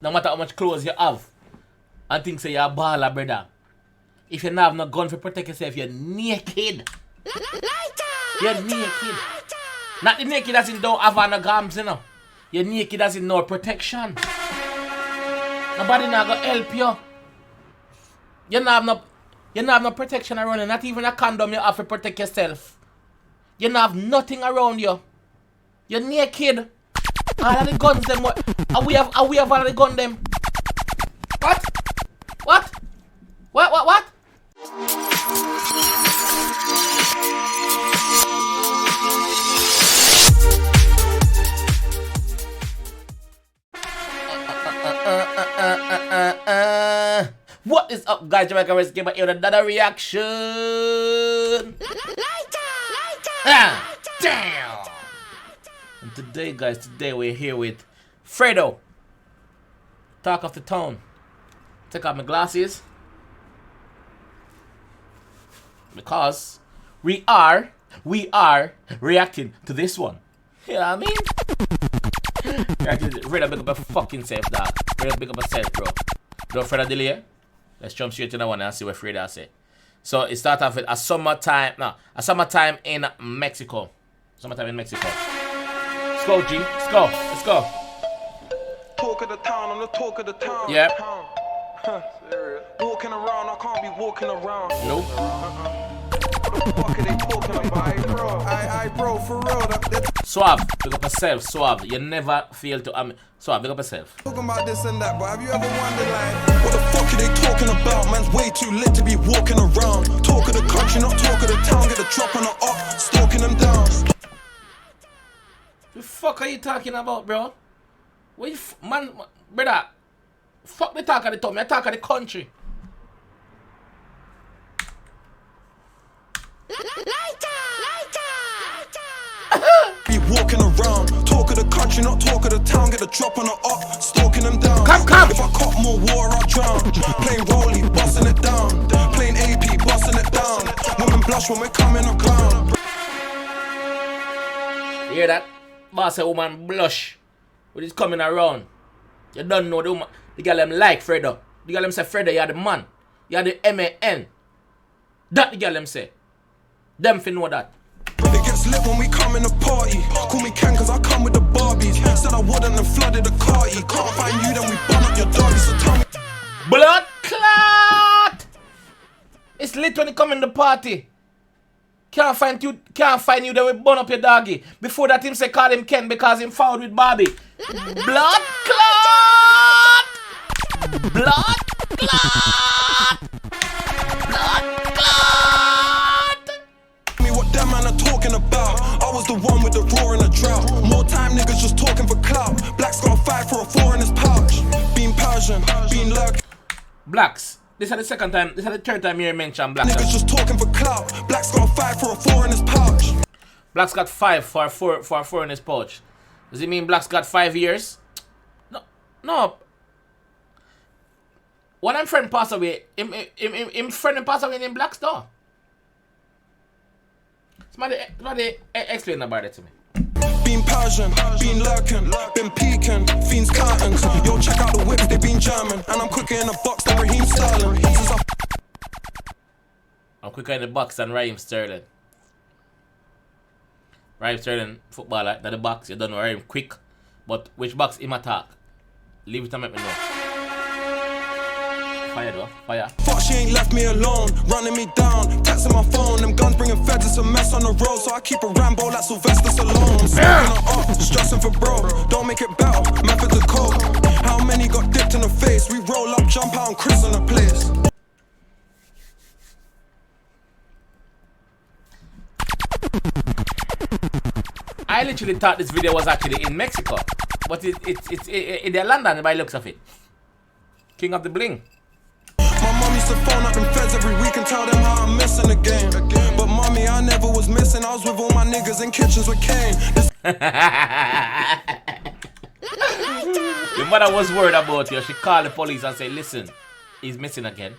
No matter how much clothes you have, and think say you're a baller, brother. If you don't have no gun to protect yourself, you're naked. You're naked. Not the naked as in don't have no gums, you know. You're naked as in no protection. Nobody not gonna help you. You don't have no protection around you. Not even a condom you have to protect yourself. You don't have nothing around you. You're naked. All of the guns them. We have all of the gun them. What? What? What? What is up, guys? JAMAICA'S give you another reaction. Damn. And today, guys, we're here with Fredo. Talk of the town. Take off my glasses because we are reacting to this one. You know what I mean? Fredo, big up a fucking self, dog. Fredo, big up a self, bro. Don't Fredo delay. Let's jump straight to the one and see what Fredo say. So it starts off with a summertime in Mexico. Summertime in Mexico. Let's go, G. Let's go. Let's go. Talk of the town, I'm the talk of the town. Yep. Serious. Walking around, I can't be walking around. Nope. What the fuck are they talking about, bro? I bro, for real. Suave, big up yourself, suave. You never fail to suave, big up yourself. Talking about this and that, but have you ever wondered like, what the fuck are they talking about? Man's way too lit to be walking around. Talk of the country, not talk of the town. Get the drop on the up, stalking them down. The fuck are you talking about, bro? What you man, brother? Fuck the talk of the town, I talk of the country. Be walking around, talk of the country, not talk of the town. Get the drop on the up, stalking them down. Come. If I caught more water, I'll drown. Plain rolly, busting it down. Plain AP, busting it down. Women blush when we're coming around. You hear that? Boss a woman blush when he's coming around. You don't know the woman. The girl them like Fredo. The girl them say Fredo, you're the man. You're the MAN. That the girl them say. Them fin know that. It gets lit when we come in a party. Call me Ken cause I come with the Barbies. Said I wouldn't and flooded the carty. Can't find you, then we burn up your doggy. So tell me. Blood clot! It's lit when you come in the party. Can't find you, then we burn up your doggy. Before that him say call him Ken because him fouled with Barbie. Blood clot! Blood clot! Blood clot! Me what them man are talking about. I was the one with the roar and the drought. More time niggas just talking for clout. Black's got a 5 for a 4 in his pouch. Being Persian, being lurking. Blacks. This is the second time, this is the third time you mentioned Blacks. Niggas just talking for clout. Black's got a 5 for a 4 in his pouch. Black's got 5 for a 4 in his pouch. Does it mean Black's got 5 years? No. When I'm friend passed away, him friend passed away in Black's though. Somebody explain about it to me. Been Persian, been lurking, been peeking, fiends curtains. Yo, check out the whips, they been German. And I'm quicker in the box than Raheem Sterling. I'm quicker in the box than Raheem Sterling. Raheem Sterling, footballer, that the box, you don't know Raheem quick. But which box him attack? Leave it and make me know. Fire though, fire. Fuck, she ain't left me alone, running me down, texting my phone. Them guns bringing feds, it's a mess on the road. So I keep a Rambo like Sylvester Stallone. Smoking up, stressing for bro, don't make it better, methods of coke. How many got dipped in the face? We roll up, jump out and Chris in the place. I literally thought this video was actually in Mexico. But it's in London by the looks of it. King of the Bling. My mom used to phone up in feds every week and tell them how I'm missing the game. But mommy, I never was missing. I was with all my niggas in kitchens with Kane. Your mother was worried about you. She called the police and said, listen, he's missing again.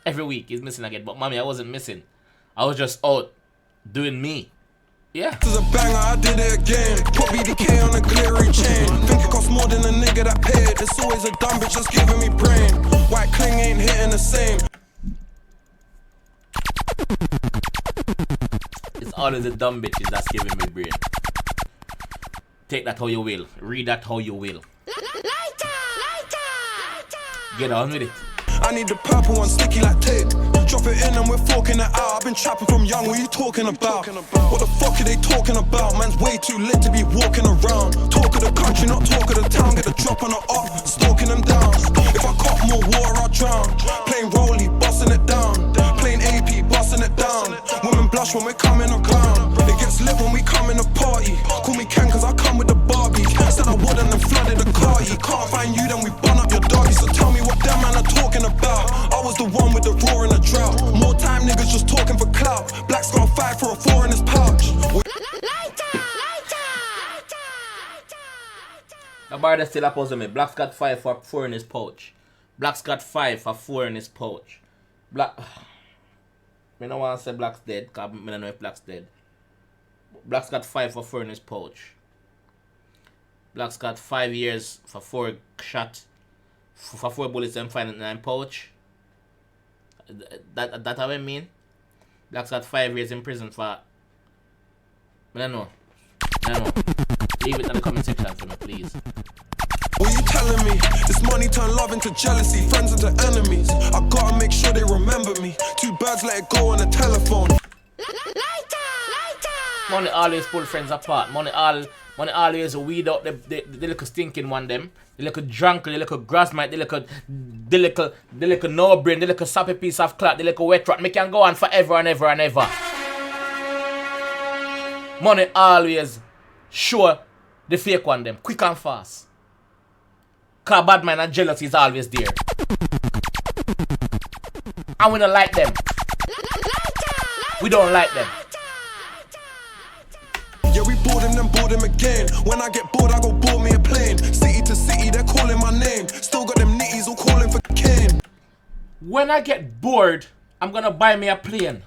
Every week he's missing again. But mommy, I wasn't missing. I was just out doing me. Yeah. This is a banger, I did it again. Put BDK on a glittery chain. Think it costs more than a nigga that paid. It's always a dumb bitch just giving me brain. White cling ain't hitting the same. It's always the dumb bitches that's giving me brain. Take that how you will. Read that how you will. Get on with it. I need the purple one, sticky like tape. Drop it in and we're forking it out. I've been trapping from young, what you talking about? What the fuck are they talking about? Man's way too lit to be walking around. Talk of the country, not talk of the town. Get a drop on the up, stalking them down. If I caught more water, I'll drown. Plain rollie, busting it down. Plain AP, busting it down. Women blush when we're coming around. It gets lit when we come in a party. Call me Ken cause I come with the Barbie. Said I wouldn't and flooded the car. You can't find you, then we bun up your doggy. So tell me what them man are talking about. I was the one with the roar and the drought. More time niggas just talking for clout. Black's got a 5 for a 4 in his pouch. The bar still opposing me. Black's got 5 for 4 in his pouch. Black's got 5 for 4 in his pouch. Black. I don't want to say Black's dead because I don't know if Black's dead. Black's got 5 for 4 in his pouch. Black's got 5 years for 4 shots. For 4 bullets and 5 in pouch. That how I mean? Black's got 5 years in prison for. I don't know. Leave it in the comment section for me, please. What you telling me? This money turn love into jealousy, friends into enemies. I gotta make sure they remember me. 2 birds let it go on the telephone. Money always pull friends apart. Money always weed out the little stinking one them. The little drunk, the little grass mite, the little no brain, the little sappy piece of cloth, the little wet rat. Me can go on forever and ever and ever. Money always show the fake one them, quick and fast. Cause bad man and jealousy is always there. And we don't like them. We don't like them. Yeah, we board him, then board him again. When I get bored, I go board me a plane. City to city, they're calling my name. Still got them nitties all calling for Kane. When I get bored, I'm gonna buy me a plane.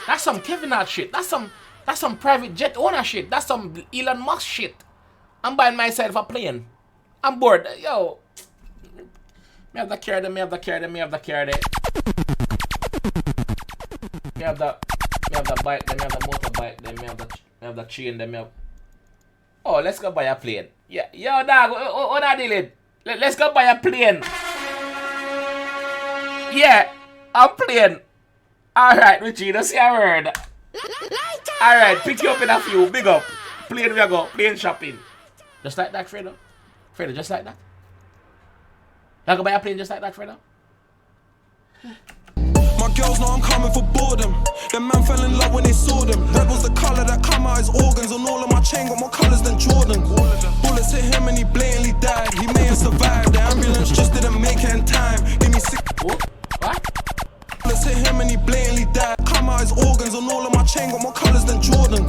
That's some Kevin Hart shit. That's some private jet owner shit. That's some Elon Musk shit. I'm buying myself a plane. I'm bored. Yo. Me have the car there, me have the car there, me have the car there. Me have the bike there, me have the motorbike there, me have the train there, me have... Oh, let's go buy a plane. Yeah, yo dog, what I deal it? Let's go buy a plane. Yeah, a plane. Alright, Richie, that's your word. Alright, pick you up in a few, big up. Plane we go, plane shopping. Just like that, Fredo? Fredo, just like that? You go buy a plane just like that, Fredo? My girls know I'm coming for boredom. Them man fell in love when they saw them. Red was the colour that come out his organs. On all of my chain got more colours than Jordan. Bullets hit him and he blatantly died. He may have survived. The ambulance just didn't make it in time. Give me 6. What? Bullets hit him and he blatantly died. Come out his organs. On all of my chain got more colours than Jordan.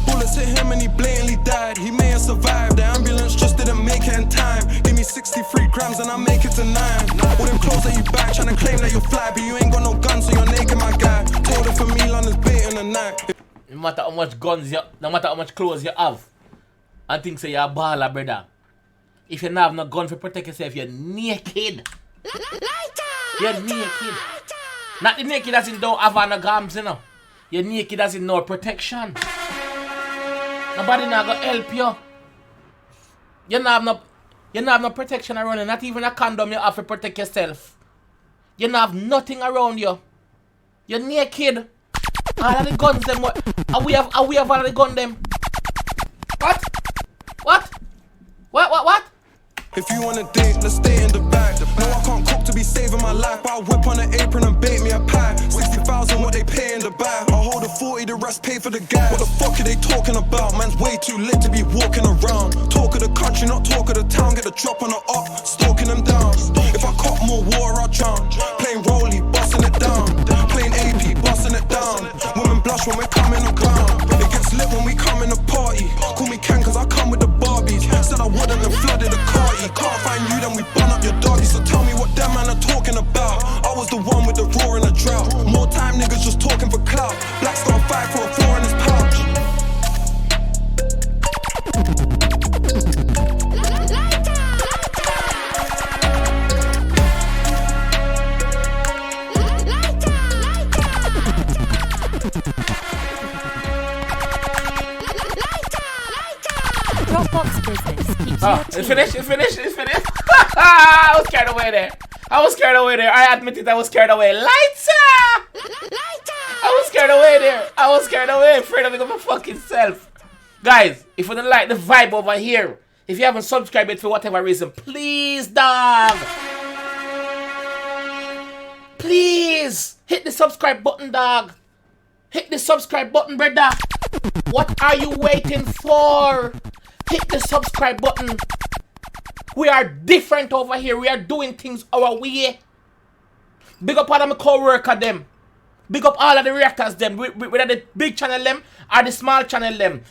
Bullets hit him and he blatantly died. He may have survived. The ambulance just didn't make it in time. Give me 63 grams and I make it to 9. All them clothes that you back trying to claim that you're fly, but you ain't got no gun, so you're naked, my guy. Told her for me, London's baiting the night. No matter how much guns you, no matter how much clothes you have, I think say you're a baller, brother. If you don't have no gun to protect yourself, you're naked. You're naked. Not the naked as in don't have no guns, you know. You're naked as in no protection. Nobody not gonna help you. You don't have no protection around you. Not even a condom you have to protect yourself. You don't have nothing around you. You're naked. All of the guns them. Are we have all of the gun them? What? If you want a date, let's stay in the back. No, I can't cook to be saving my life, but I whip on an apron and bake me a pie. 60,000 what they pay in the bag. I hold a 40, the rest pay for the gas. What the fuck are they talking about? Man's way too lit to be walking around. Talk of the country, not talk of the town. Get a drop on the up, stalking them down. If I caught more water, I'll drown. Plain rollie, busting it down. Plain AP, busting it down. Women blush when we're coming around. It gets lit when we come in the party. Call me Ken cause I come with the Barbies. Said I wouldn't and flooded the car. Can't find you, then we bun up your doggy. So tell me what them man are talking about. I was the one with the roar and the drought. More time niggas just talking for clout. Black star Oh, it's finished. I was carried away there. I admit it, I was carried away. Lighter! I was carried away there. Fredo, big up my fucking self. Guys, if you don't like the vibe over here, if you haven't subscribed yet for whatever reason, please, dog. Please hit the subscribe button, dog. Hit the subscribe button, brother. What are you waiting for? Hit the subscribe button. We are different over here. We are doing things our way. Big up all of my co-worker them. Big up all of the reactors them. Whether the big channel them or the small channel them.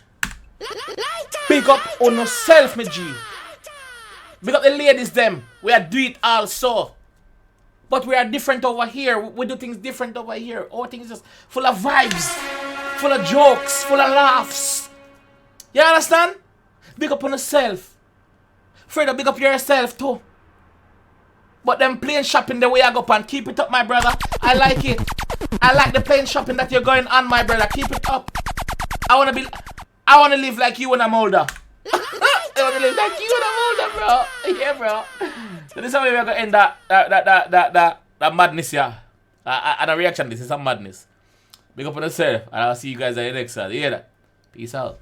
Big up on yourself, my G. Big up the ladies them. We are doing it also. But we are different over here. We do things different over here. All things just full of vibes, full of jokes, full of laughs. You understand? Big up on yourself. Fredo, big up yourself too. But them plane shopping the way I go and keep it up, my brother. I like it. I like the plane shopping that you're going on, my brother. Keep it up. I wanna live like you when I'm older. I wanna live like you when I'm older, bro. Yeah, bro. So this is how we're gonna end that madness here. And a reaction, this is some madness. Big up on yourself, and I'll see you guys at the next one. You hear that? Peace out.